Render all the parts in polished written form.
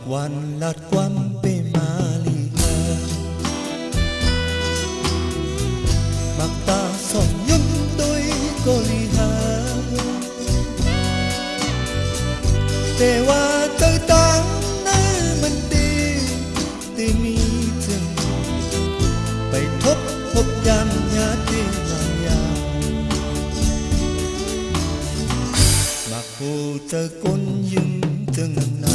Wan lat kwam pe malika Makta som yum tôi ko liha Te wa tới tang na man ti mi chừng Pai thop hop yam nya ti na ya Mak hu tơ con yung chừng na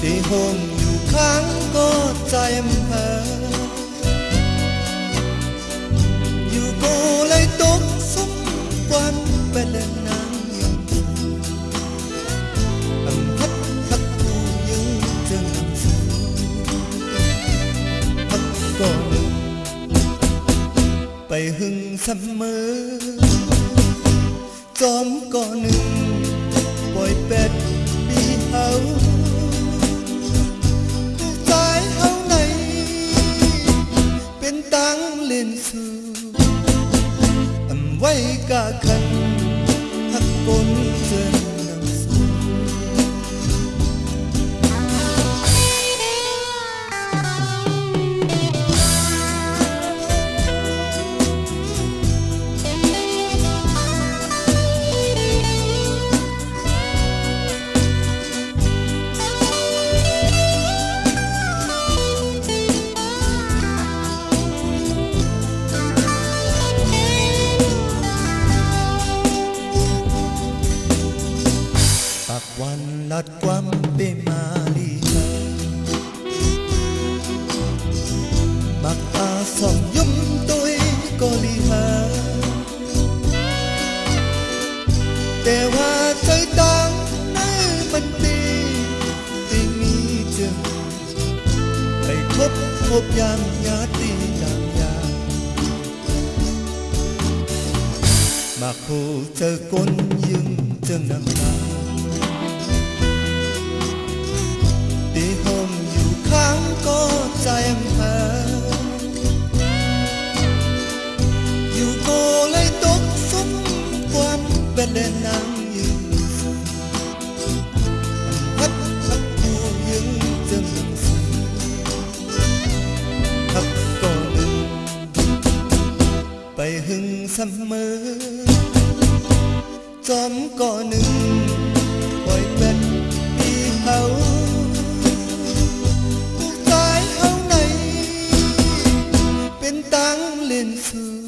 Đi hômอยู่ข้างก็ใจมหาอยู่ก็เลยตกสุขวันเป็นเล่นน้ำยังอำพัดพักกูยังจึงสูพักก่อนไปหึงเสมอจอมก่อนหนึ่งปล่อยเป็ดปีเอาlên xưa ầm quay cả khăn thắt côn trên nằm xuống Wan lat kwam pe malika Makta som yum tôi ko liha Te wa tới tang na man ti mi chừng Pai thop hop yam nya ti nam ya Mak hu tơ con yung chừng nam ta Đi hômอยู่ข้างก็ใจมหาอยู่ก็เลยตกสุขความเป็นเล่นน้ำยืนพัดพักกูยังจึงสูพักก่อนหนึ่งไปหึงเสมอจอมก่อนหนึ่งปล่อยเป็ดปีเขาlên xưa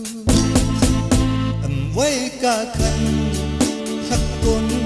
ầm quay cả khăn thắt côn